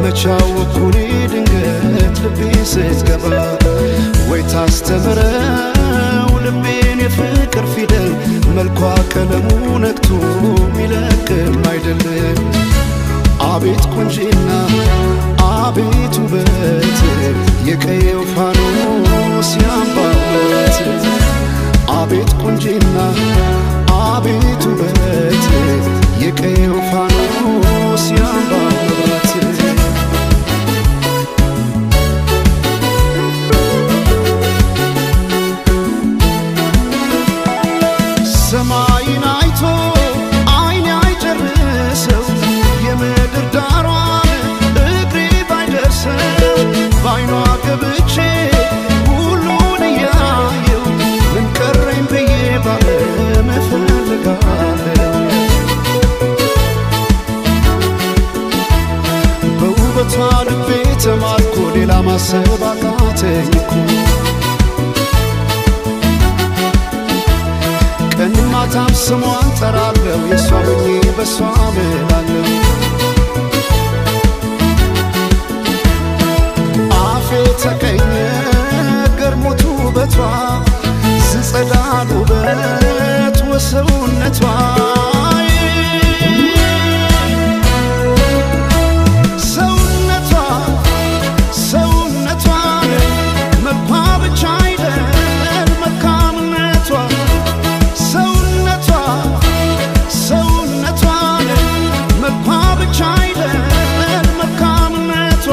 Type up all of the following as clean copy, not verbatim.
መቻወኩኒ ድንገት ልቤ ስትገባ ወይ ታስተምረው ልቤን የፍቅር ፊደል መልኳ ቀለሙ ነክቶ ሚለቅም አይደለም። አቤት ቁንጂና አቤት ውበት የቀየው ፋኖስ ያምባለት። አቤት ቁንጂና አቤት ውበት የቀየው ፋኖስ ያምባለት። ሰማይን አይቶ አይኔ አይጨርሰው የምድር ዳሯን እግሬ ባይደርሰው ባይኗ ገብቼ ሁሉን እያየው ምን ቀረኝ ብዬ ባለም እፈልጋለሁ። በውበቷ ልቤ ተማርኮ ሌላ ማሰብ አቃተኝ እኮ። ቀንም ማታም ስሟን ጠራለሁ የሷ ሆኜ በሷ ምላለሁ። አፌ ተቀኘ ገርሞት ውበቷ ዝጸዳል ውበት ወሰውነቷ። ሰውነቷን መልኳ ብቻ አይደል መልካምነቷ። ሰውነቷን መልኳ ብቻ አይደል መልካምነቷ።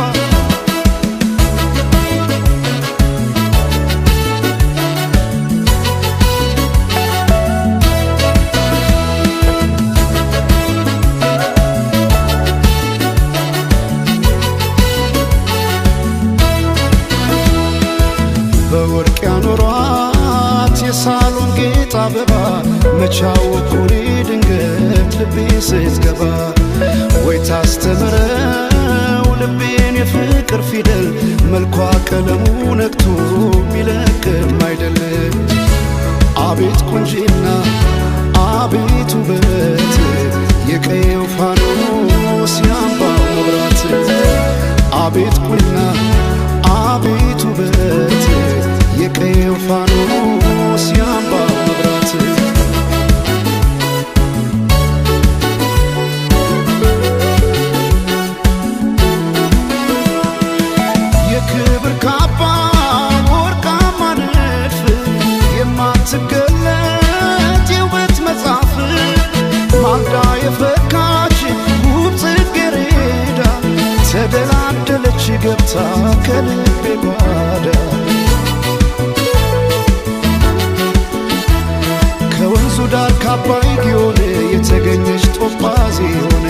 በወርቅ ያኖሯት የሳሎን ጌጥ አበባ መቻወኩኒ ድንገት ልቤ ስትገባ ወይ ታስተምረው ልቤን የፍቅር ፊደል መልኳ ቀለሙ ነክቶ ሚለቅም አይደለም። አቤት ቁንጂና አቤት ውበት የቀየው ፋኖስ ያምባው መብራት። አቤት ቁንጂና አቤት ውበት የቀየው ፋኖስ ያምባው መብራት። የክብር ካባ ወርቃማ ንድፍ የማትገለጥ የውበት መጽሐፍ ማልዳ የፈካች ውብ ጽጌረዳ ተደላደለች ገብታ ከልቤ ጓዳ። ከወንዙ ዳር ካባይ ጊዮን የተገኘች ጦጳዝ ሆነ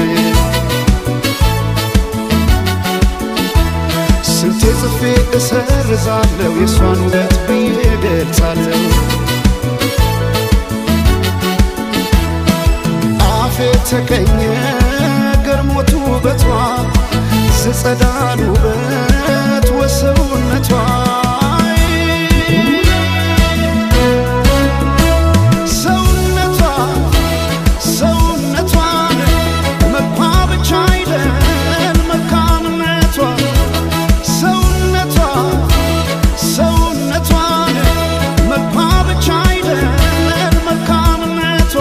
ስንቴ ጽፌ እሰርዛለሁ የሷን ውበት ብዬ ገልጻለሁ። አፌ ተቀኘ ገርሞት ውበቷ ዝጸዳል ውበት ወሰውነቷ። ሰውነቷን መልኳ ብቻ አይደል መልካምነቷ። ሰውነቷን መልኳ ብቻ አይደል መልካምነቷ።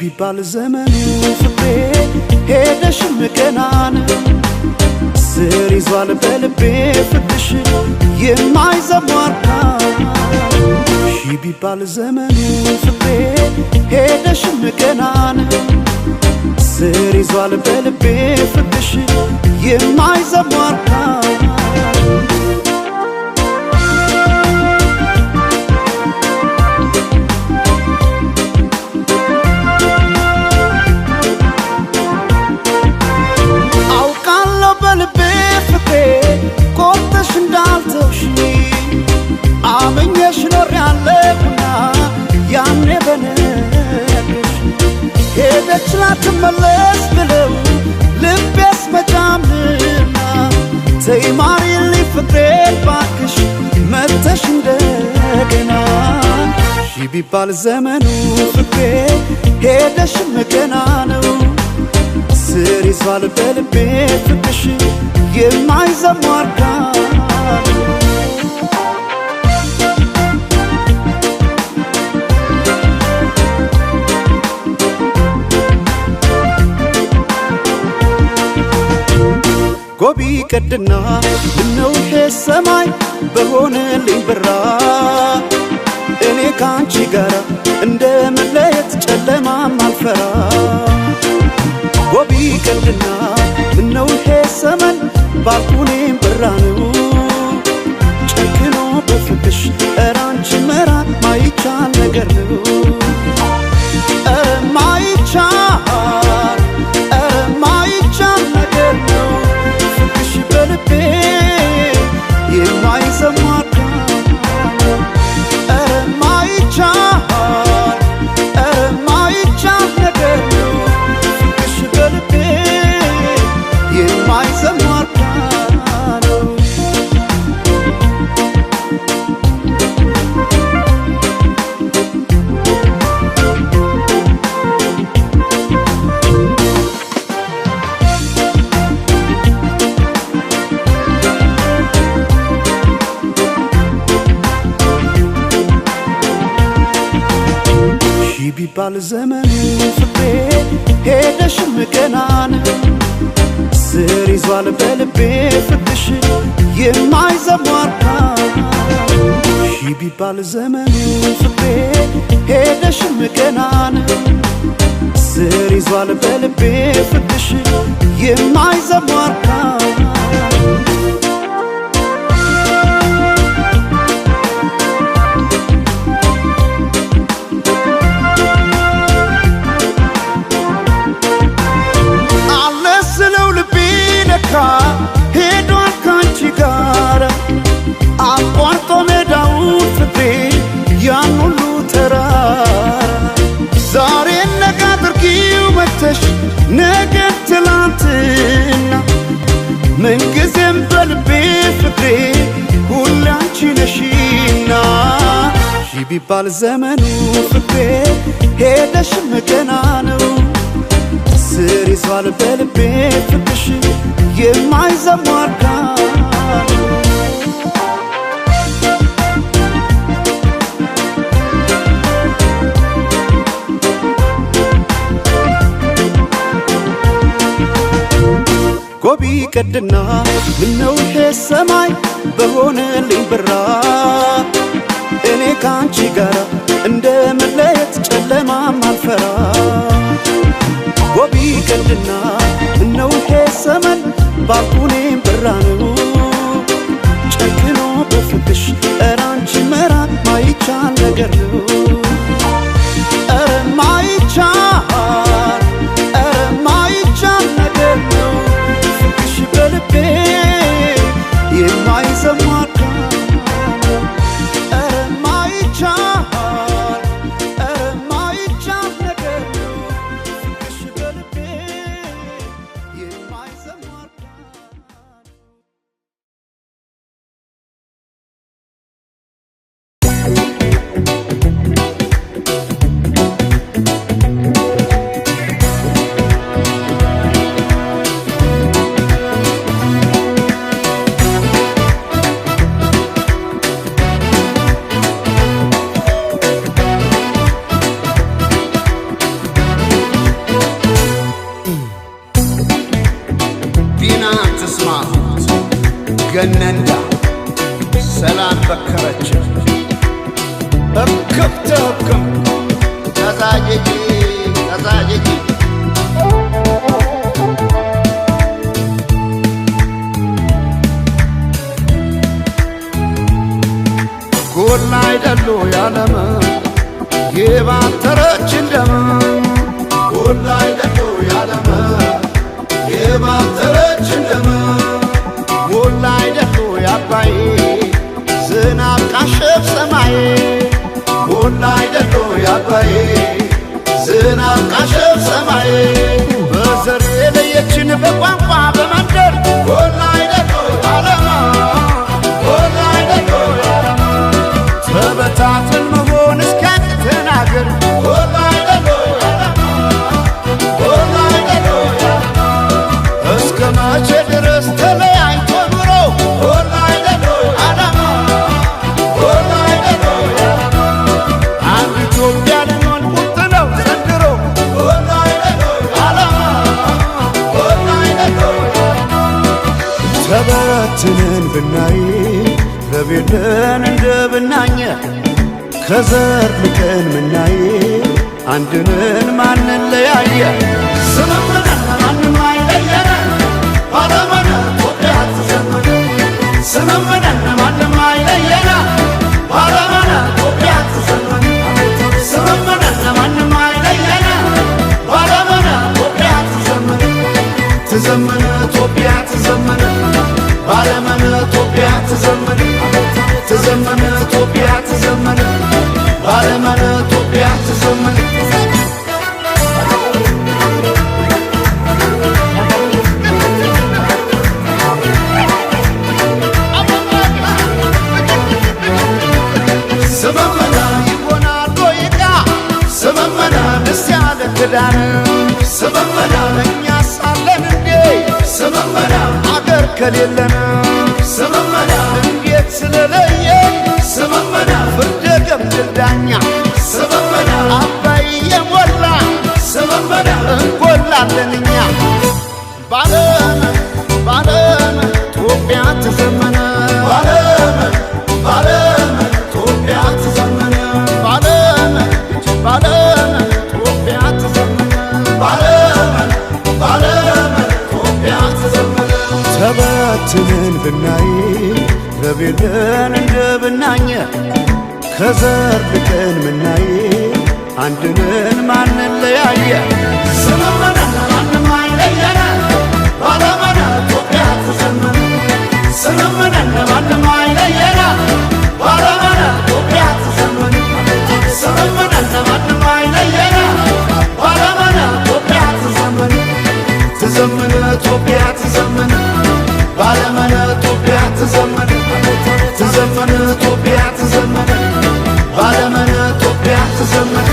ቢባል ዘመኑ ፍቅሬ ሄደሽም ገና ነው ስር ይዟል በልቤ ፍቅርሽ የማይዘሟርካ ቢባል ዘመኑ ፍቅሬ ሄደሽም ገና ነው ስር ይዟል በልቤ ፍቅርሽ የማይዘሟርካ አመኘሽ ኖር ያለሁና ያኔ በነገርሽ ሄደች ላትመለስ ብለው ልቤስ መጫምና ተይ ማሪልኝ ፍቅሬ ባክሽ መተሽ እንደገና ቢባል ዘመኑ ፍቅሬ ሄደሽም ገና ነው ስር ይዟል በልቤ ፍቅርሽ የማይዘሟርካ ጎቢ ቀድና ምነው ሰማይ በሆነልኝ ብራ እኔ ካንቺ ጋራ እንደመለየት ጨለማም አልፈራ ጎቢ ቀድና ምነው ሰማይ ባልኩኔም ብራ ነው ጨክኖ በፍቅሽ ኧረ አንቺ መራቅ ማይቻል ነገር ነው ኧረ ማይቻል ነገር ነው በልቤ የማይዘሟርካ ኧረ ማይቻል ነገር ነው ፍቅርሽ በልቤ የማይዘሟርካ ነው ቢባል ዘመኑ ፍቅሬ ሄደሽም ገና ነው ስር ይዟል በልቤ ፍቅርሽ የማይዘሟርካ ቢባል ዘመኑ ፍቅሬ ሄደሽም ገና ነው ስር ይዟል በልቤ ፍቅርሽ የማይዘሟርካ ሄዷል ካንቺ ጋራ አቋርጦ ሜዳውን ፍቅሬ ያን ሁሉ ተራራ ዛሬ ነገ አድርጊው መተሽ ነገ ትላንትና ምንጊዜም በልቤ ፍቅሬ ሁሌ አንቺ ነሽና ቢባል ዘመኑ ፍቅሬ ሄደሽም ገና ነው ስር ይዟል በልቤ ፍቅርሽ የማይዘሟርካ ጎቢ ቀድና ምነው ሰማይ በሆነልኝ ብራ እኔ ካንቺ ጋራ እንደመለየት ጨለማም አልፈራ ጎቢ ቀድና ምነው ሰማይ ባልኩኔም ብራ ነው ጨክኖ በፍቅሽ ኧረ አንቺ መራቅ ማይቻል ነገር ነው ኧረ ማይቻል ነገር ነው ፍቅርሽ በልቤ የማይዘሟርካ ኧረ ማይቻል ነገር ነው ፍቅርሽ በልቤ የማይዘሟርካ ገነንዳ ሰላም በከረች እክብተ ህክም ተዛጀጂ ተዛጀጂ ጎላ አይደሉ ያለመ የባተረች እንደም ጎላ አይደሉ ያለመ የባተረች እንደም ጎላ አይደሉ ያባይ ዝናብ ቃሸፍ ሰማይ ጎላ አይደሉ ያባይ ዝናብ ቃሸፍ ሰማይ በዘር የለየችን በቋንቋ በመንደር ጎላ አይደሉ ያለመ ጎላ አይደሉ ያለመ ተበታትን መሆን እስኪያቅተን አገር ጎላ አይደሉ ያለመ ጎላ አይደሉ ያለመ እስከ መቼ ድረስ ተለያይቶ ኑሮ ጎላ አይደሉ ያለመ ጎላ አይደሉ ያለመ አንድ ኢትዮጵያ ልንሆን ቁርጥ ነው ዘንድሮ ጎላ አይደሉ ያለመ ጎላ አይደሉ ያለመ ተበትነን ብናይ በቤለን እንደ ብናኘ ከዘር ልቀን ምናይ አንድንን ማንን ለያየ ስምምነን ማንም አይለየነ ባለመነ ኢትዮጵያ ትዘምነ ስምምነን ማንም አይለየነ ባለመነ ኢትዮጵያ ትዘምነ ስምምነን ማንም አይለየነ ባለመነ ኢትዮጵያ ትዘምነ ትዘምነ ኢትዮጵያ ትዘምነ ባለመነ ኢትዮጵያ ትዘምነ ትዘምነ ኢትዮጵያ ትዘምነ ባለመነ ኢትዮጵያ ትዘምነ ስመመና ይሆናል ዶይቃ ስመመና ደስ ያለ ክዳን ስመመና እኛ ሳለን እንዴ ስመመና አገር ከሌለን ስመመና እንዴት ስለለየ ስመመና ፍርደ ገምድል ዳኛ ስመመና አባይ የሞላ ስመመና እንጎላለን እኛ ባለም ባለም ኢትዮጵያ ትዘመነ ባለም ባለም ኢትዮጵያ ትዘመነ ባለም ባለም ኢትዮጵያ ትዘመነ ባለም ባለም ኢትዮጵያ ትዘመነ ተበትነን ብናይ በቤለን እንደ ብናኘ ከዘር ልቀን ምናይ አንድንን ማንን ለያየ ስምምነን ማንም አይለየነ ባለመነ ኢትዮጵያ ትዘምነ ስምምነን ማንም አይለየነ ባለመነ ኢትዮጵያ ትዘምነ ስምምነን ማንም አይለየነ ባለመነ ኢትዮጵያ ትዘምነ ትዘምነ ኢትዮጵያ ትዘምነ ባለመነ ኢትዮጵያ ትዘምነ ትዘምነ ኢትዮጵያ ትዘምነ ባለመነ ኢትዮጵያ ትዘምነ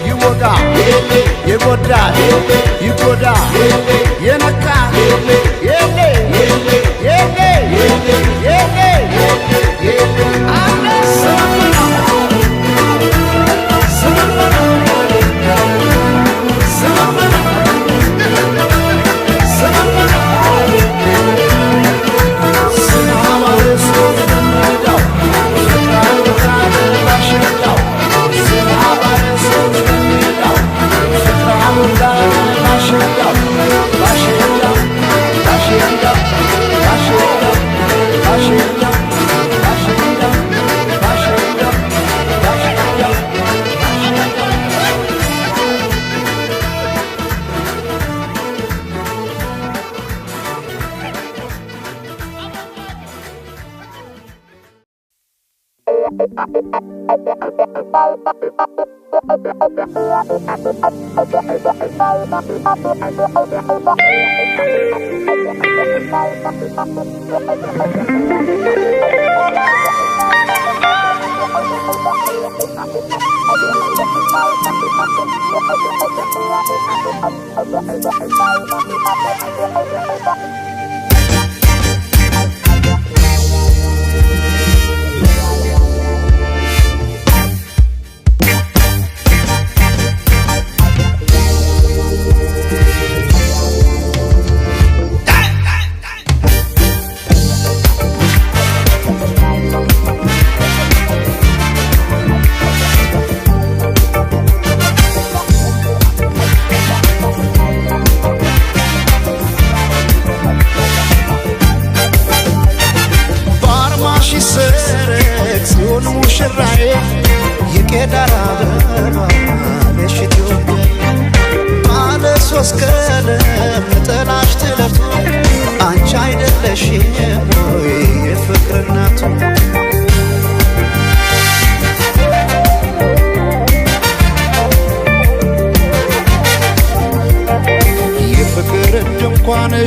ይወጋ የጎዳ ይጎዳ የነካ የሌ የሌ የሌ Bashir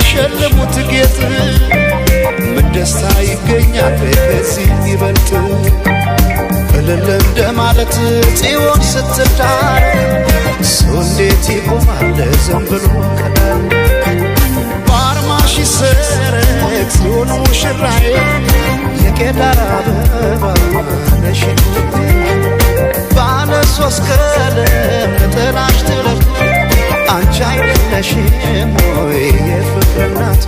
ሸልሙት ጌጥ ምን ደስታ ይገኛል ከዚህ ይበልጥ እልል እንደማለት ጽዮን ስትዳር ሰው እንዴት ይቆማል ዝም ብሎ ቀዳል በአርማሽ ይሰረቅ ጽዮን ሙሽራዬ የቄዳር አበባ ነሽ ባለ ሶስት ቀለም ነጠላሽ ትለብቶ አንቺ አይደለሽም ወይ የፍቅር እናት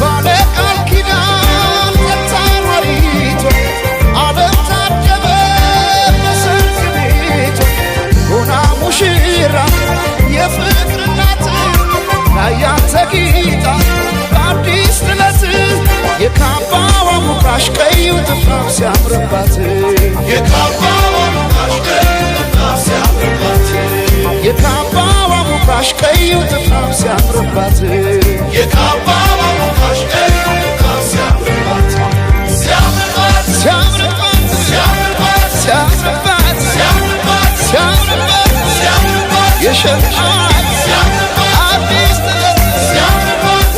ባለ ቃል ኪዳን ተታራሪቷ ዓለም ታደበ በሰርግ ቤቷ ሆና ሙሽራ የፍቅር እናት ላያንተ ጌጣ በአዲስ ጥለት የካባዋ ሙቃሽ ቀዩ ጥፍራፍ ሲያምርባት የካባዋ ሙቃሽ ቀዩ ጥፍራፍ ሲያምርባት የካባዋ ሙቃሽ ቀዩ ጥፍራፍ ሲያምርባት የካባዋ ሙቃሽ ቀዩ ጥፍራፍ ሲያምርባት ሲያምርባት ሲያምርባት ሲያምርባት ሲያምርባት ሲያምርባት ሲያምርባት ሲያምርባት የሸምዓት ሲያምርባት አዲስ ጥለት ሲያምርባት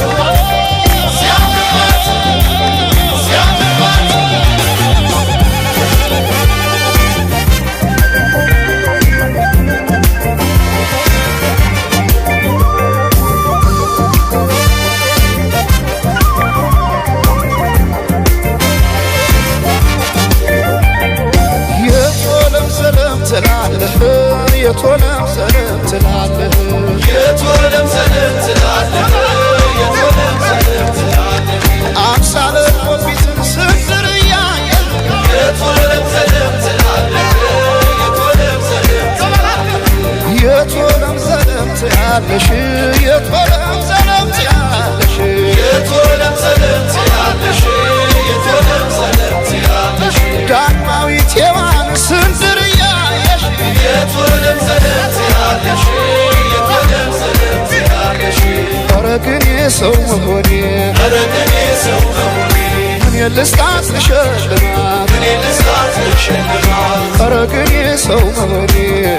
የቶለም ሰለም ትላለህ የቶለም ሰለም ትላለህ የቶለም ሰለም ትላለህ አምሳለ ቆቢትን ስንዝር እያየ የቶለም ሰለም ትላለህ የቶለም ሰለም ትላለህ የቶለም ሰለም ትያለሽ የቶለም ሰለም ትያለሽ የቶለም ሰለም ትያለሽ የቶለም ሰለም ትያለሽ ዳግማዊት ሔዋን ስንዝር እያየሽ የቶለም ሰለም ትያለሽ የቶለም ሰለም ትያለሽ ኧረ ግን የሰው መሆኔ ኧረ ግን የሰው መሆኔ ምን ልስጣት ልሸልማት ምን ልስጣት ልሸልማት ኧረ ግን የሰው መሆኔ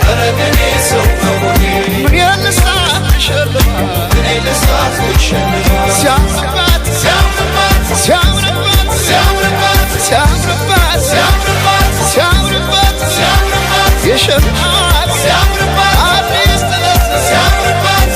ኧረ ግን የሰው መሆኔ ምን ልስጣት ልሸልማት ምን ልስጣት ልሸልማት ሲያምርባት ሲያምርባት ሲያምርባት ሲያምርባት ሲያምርባት ሲያምርባት ሲያምርባት ሲያምርባት የሸምዓት ሲያምርባት አዲስ ጥለት ሲያምርባት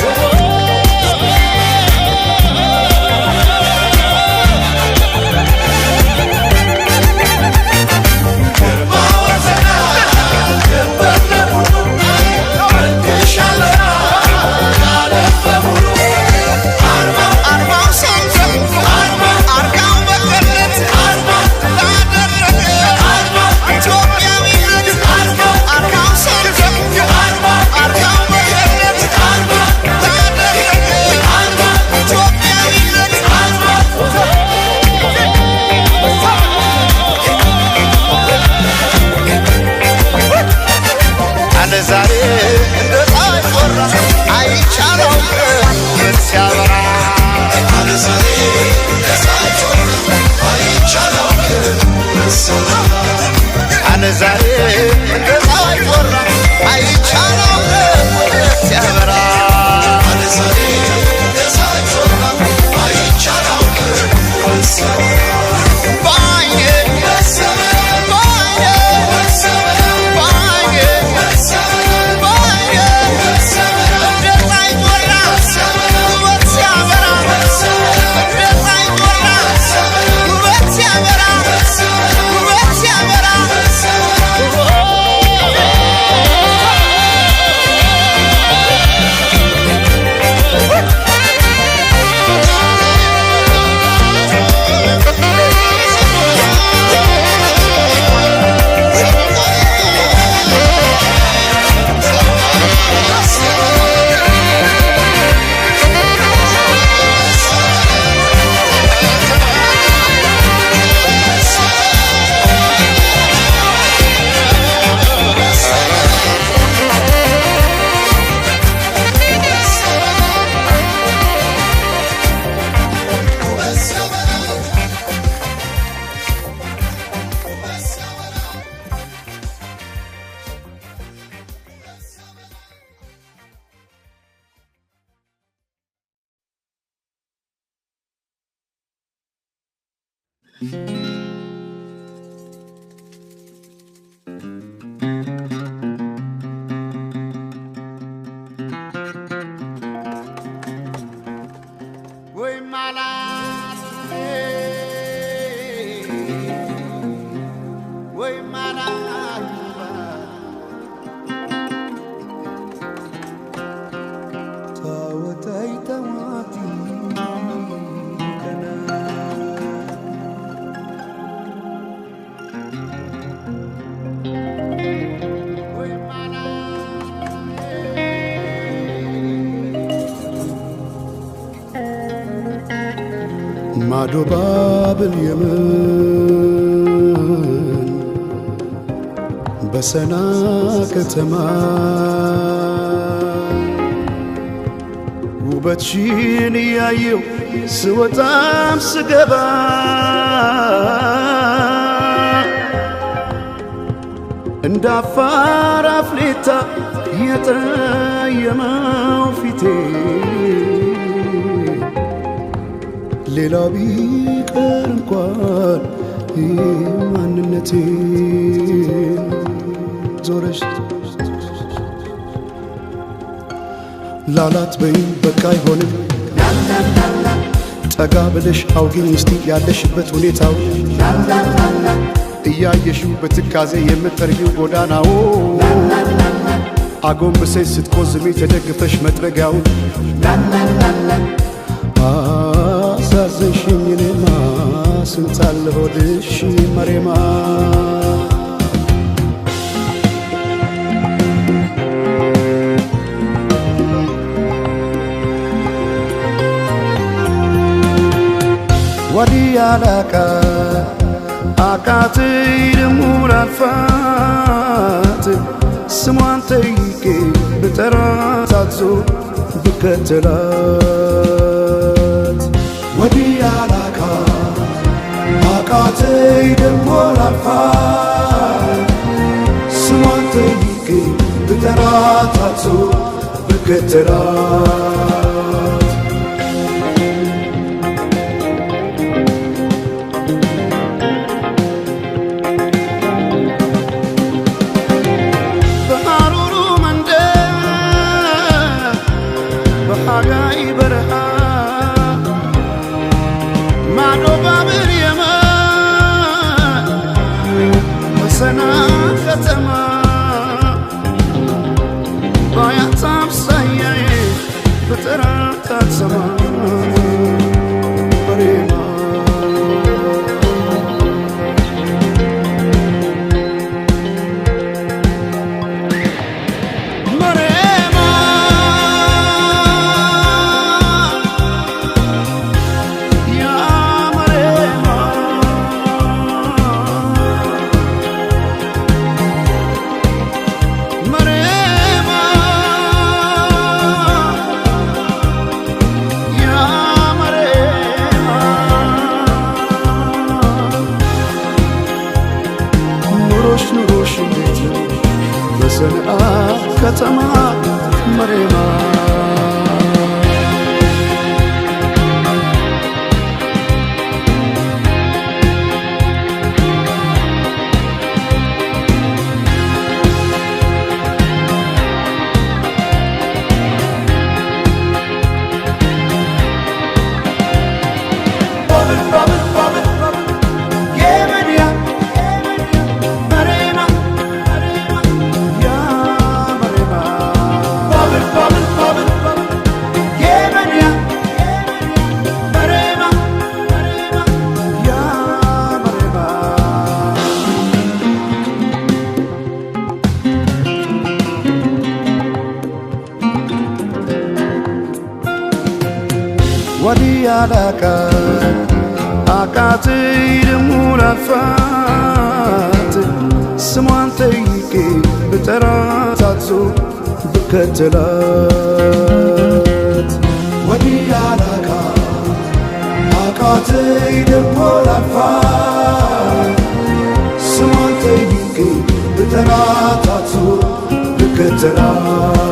Bye. ዛሬ እንደ ፀሐይ ጮራ አይቻለው ውበት ሲያበራ ዛሬ እንደ ፀሐይ ጮራ አይቻለው ውበት ሲያበራ ማዶ ባብል የምን በሰና ከተማ ውበትሽን ያየው ስወጣም ስገባ እንደ አፋር አፍሌታ የጠየመው ፊቴ ሌላ ቢቀር እንኳን ማንነቴ ዞረሽ ላላት በይ በቃ አይሆንም ጠጋ ብለሽ አውጊኝ እስቲ ያለሽበት ሁኔታው እያየሽው በትካዜ የምትጠርጊው ጎዳናው አጎንብሰሽ ስትቆዝሚ ተደግፈሽ መጥረጊያው አሳዘንሽኝ እኔማ ስንታለ ሆድሽ መሬማ ወዲያላካ አቃተይ ደሞ ላልፋት ስሟን ጠይቄ ብጠራት አዞ ብከተላት ወዲያላካ አቃተይ ደሞ ላልፋት ስሟን ጠይቄ ብጠራት አዞ ብከተላት ከተማ መሬማ ወዲያላካ አቃተይ ደሞ ላልፋት ስሟን ጠይቄ ብጠራት አትዞ ብከተላት ወዲያላካ አቃተይ ደሞ ላልፋት ስሟን ጠይቄ ብጠራት አትዞ ብከተላት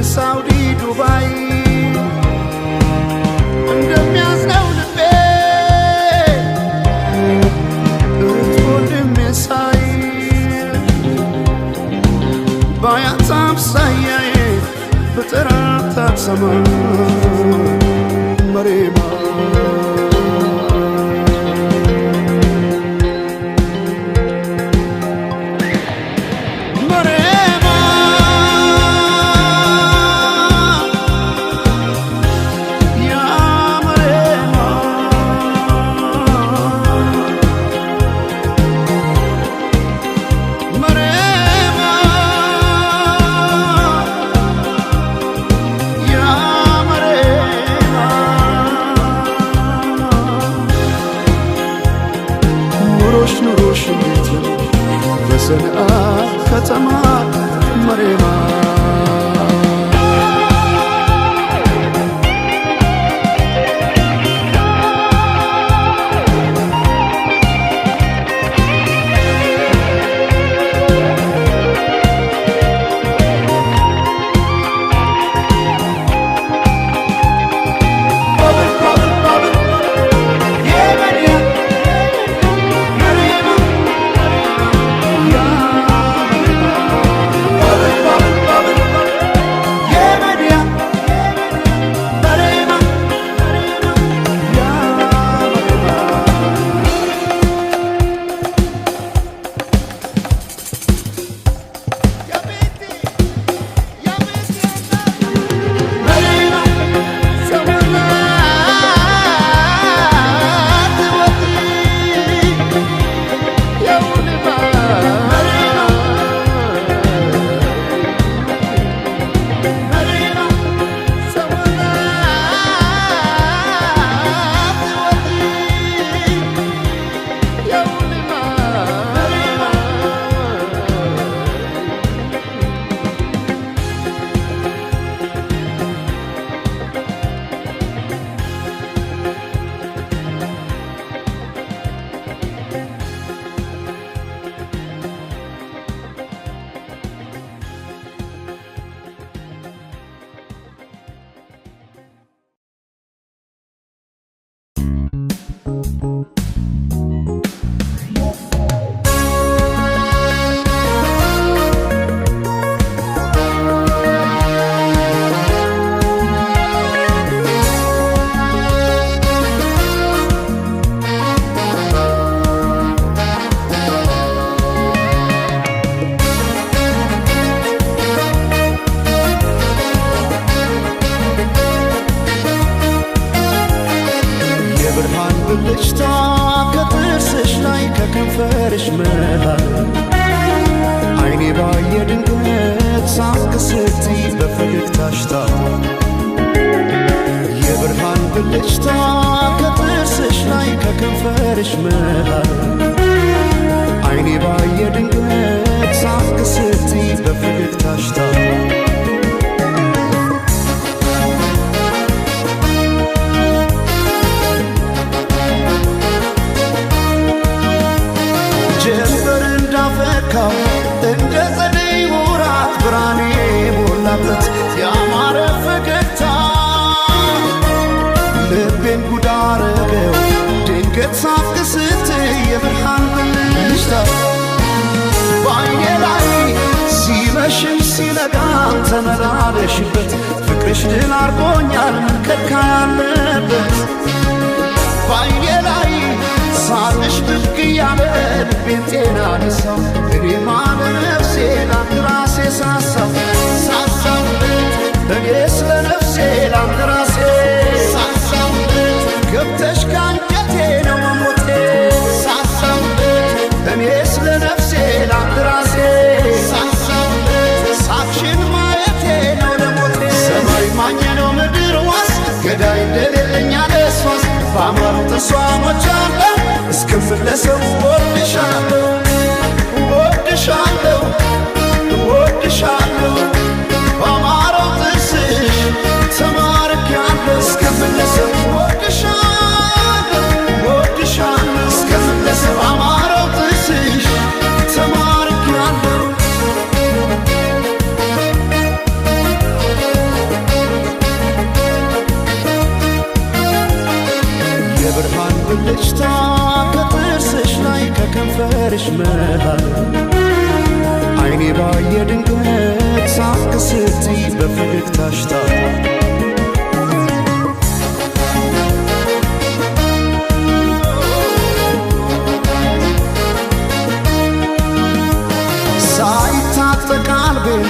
ሳውዲ ዱባይ እንደሚያዝነው ልቤ እህት ወንድሜ ሳይ ባያት አምሳያዬ ብጠራት አትሰማ መሬማ ኑሮሽ እንዴት ነው በሰንዓ ከተማ መሬማ ብልጭታ ከጥርስሽ ላይ ከከንፈርሽ መሃል አይኔ ባየ ድንገት ሳቅ ስትይ በፈገግታሽ ታውቋል የብርሃን ብልጭታ ከጥርስሽ ላይ ከከንፈርሽ መሃል አይኔ ባየ ድንገት ሳቅ ስትይ በፈገግታሽ ታውቋል ድንገት ሳትስት የብርሃን ብልጭታ በዓይኔ ላይ ሲመሽም ሲነጋም ተመላለሽበት ፍቅርሽ ድል አርጎኛል ምን ከልካይ አለበት በዓይኔ ላይ ሳቅሽ ብቅ እያለ ልቤን ጤና ነሳው እኔማ ለነፍሴ ላንተ ራሴ ሳሳው እኔ ስለ ነፍሴ ላንተ ራሴ ሳሳው ገብተሽ ካንጀቴ ነው መሞቴ ሳሳው እኔ ስለ ነፍሴ ላንተ ራሴ ሳሳው ሳቅሽን ማየቴ ነው ለሞቴ ሰማይ ማኘ ነው ምድር ዋስ ገዳይ እንደሌለኝ አለሷስ በአማሩ ተስዋሞቻለሁ እስክምለሰው ወድሻለሁ ወድሻለሁ ወድሻለሁ በአማረው ጥርስሽ ተማርኬያለሁ እስክምለሰው ወድሻለሁ ወድሻለሁ እስክምለሰው በአማረው ጥርስሽ ተማርኬያለሁ የብርሃን ብልጭታ ከጥርስሽ ላይ ከከንፈርሽ መሃል አይኔ ባየ ድንገት ሳቅ ስትይ በፈገግታሽ ታል ሳይታጠቅ ቀልቤን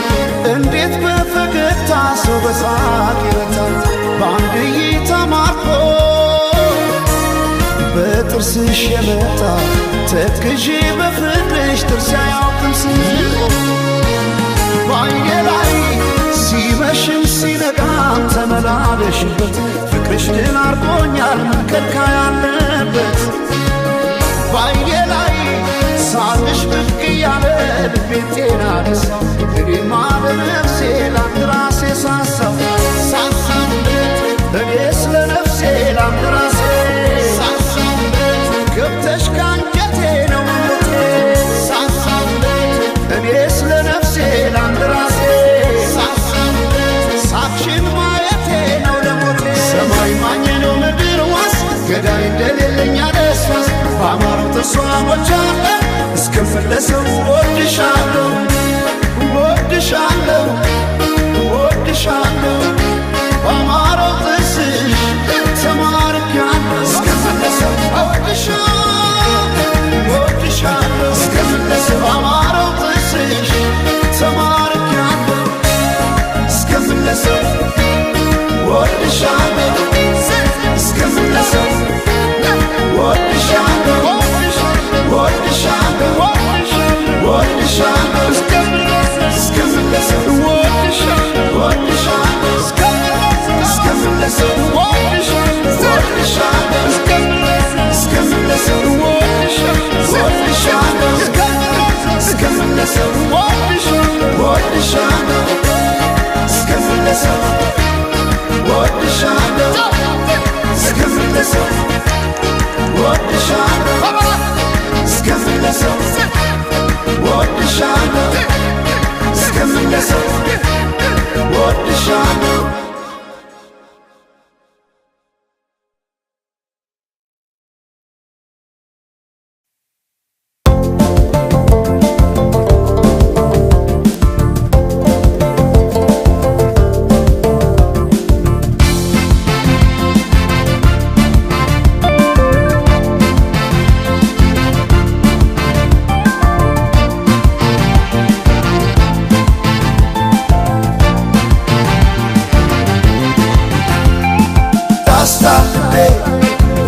እንዴት በፈገግታ ሰው በሳቅ ይረታል በአንድ እይታ ማርኮ በጥርስሽ የመጣ ተክዤ በፍቅርሽ ጥርስ አያውቅም ስንቆ በዓይኔ ላይ ሲመሽም ሲነጋም ተመላለሽበት ፍቅርሽ ድል አርጎኛል ምን ከልካይ አለበት በዓይኔ ላይ ሳቅሽ ብቅ እያለ ልቤን ጤና ነሳው እኔማ ለነፍሴ ላንተ ራሴ ሳሳው እኔ ስለ ነፍሴ ላንተ ራሴ ሳሳው ገብተሽ ካንጀቴ ነው መሞቴ ሳሳው እኔ ስለ ነፍሴ ላንተ ራሴ ሳሳው ሳቅሽን ማየቴ ነው ለሞቴ ሰማይ ማኘ ነው ምድር ዋስ ገዳይ እንደሌለኝ አለሷስ በአማረው ተስዋሞቻለሁ እስክምለሰው ወድሻለሁ ወድሻለሁ ወድሻለሁ በአማረው ጥርስሽ ተማርኬያለሁ እስክምለሰው ወድሻለሁ ወድሻለሁ እስክምለሰው በአማረው ጥርስሽ ተማርኬያለሁ እስክምለሰው ወድሻለሁ እስክምለሰው ወድሻለሁ ወድሻለሁ ወድሻለሁ እስክምለሰው ወድሻለሁ ወድሻለሁ እስክምለሰው ወድሻለሁ እስክምለሰው ወድሻለሁ እስክምለሰው ወድሻለሁ እስክምለሰው ወድሻለሁ እስክምለሰው ወድሻለሁ እስክምለሰው ወድሻለሁ እስክምለሰው ወድሻለሁ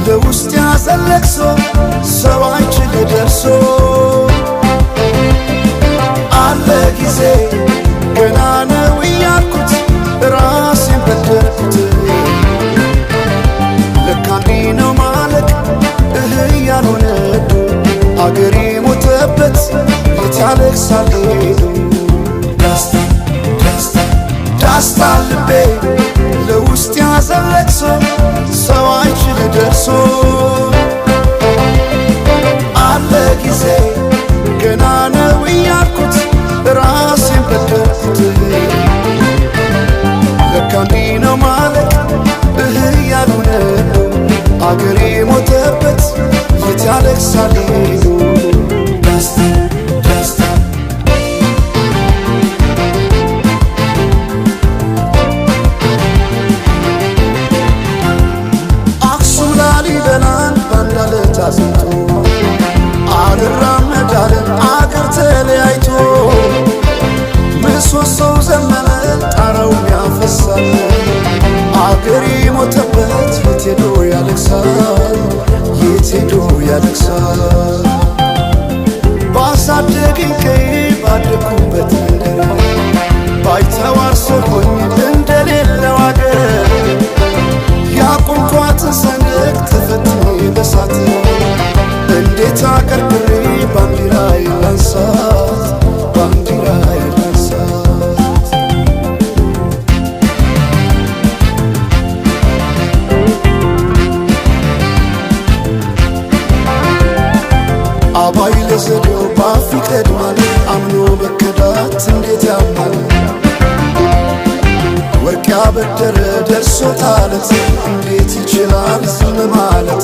ለውስጥ ያዘለቅሶ ሰው አንቺን ደርሶ አለ ጊዜ ገና ነው እያልኩት ራሴን በደልኩት ለካ እንዲህ ነው ማለቅ ያልሆነ አገሬ ሞተበት የት ያለቅሳል ዳስታ ልቤ ለውስጥ ያዘለቅሶ ሰው አንቺን ደርሶ አለ ጊዜ ገና ነው እያልኩት ራሴን በደልኩት ለካ እንዲህ ነው ማለቅ ያልሆነ አገሬ ሞተበት ያለቅሳል የት ሄዶ ያለቅሳል ባሳደገኝ ቀይ ባደኩበት መንደር ባይተዋር ሰሆኝ እንደሌለው አገር ያቆምኳትን ሰንደቅ ተፈትኜ በሳት እንዴት አቀርቅሬ ባንዲራዬ ላንሳት ባንዲራዬ ላንሳት አባይ ለዘዴው ባፍ ይቀድማል አምኖ መከዳት እንዴት ያማል ወርቅ ያበደረ ደርሶታለት እንዴት ይችላል ዝም ማለት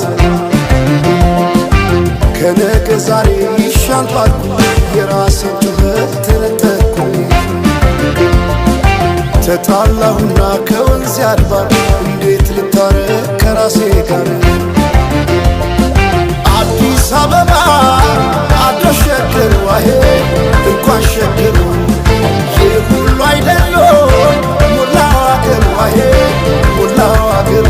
ከነገ ዛሬ ይሻል ባልኩ የራሴን ጩኸት ተነጠቅኩኝ ተጣላሁና ከወንዝ አድባር እንዴት ልታረቅ ከራሴ ጋር አዲስ አበባ አዶ ሸገር ዋሄ እንኳን ሸገሩ የሁሉ አይደሎ ሙላው አገር ዋሄ ሙላው አገር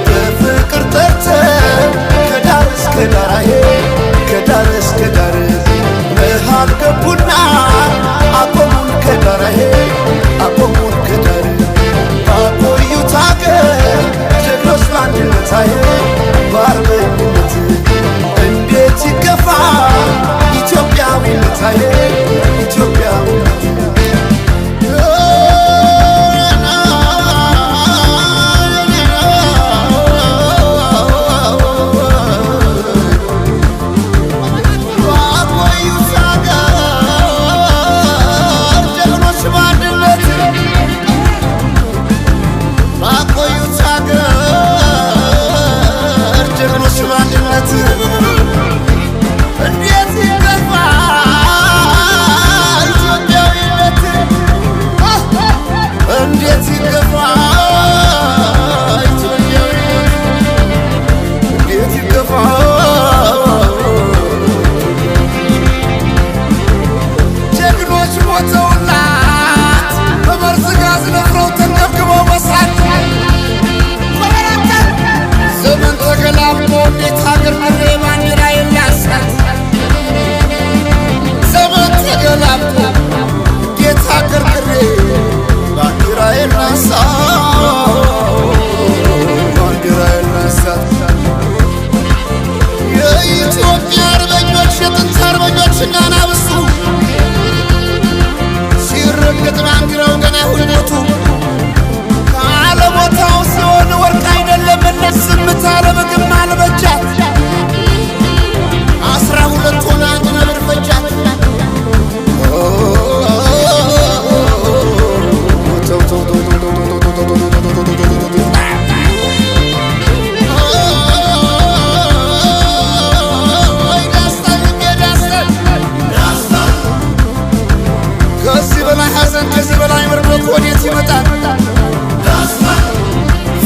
በፍቅር ጠርተን ከዳር እስከ ዳር ከዳር እስከ ዳር መሃል ገቡና አቆሙን ከዳር አቆሙን ከዳር ባቆዩት አገር ጀግኖች በአንድነት በአርበኝነት እንዴት ይገፋ ኢትዮጵያዊነት ኢትዮጵያዊነት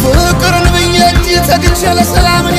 ፍቅርን ብዬ እጅ ተግቼ ለሰላምን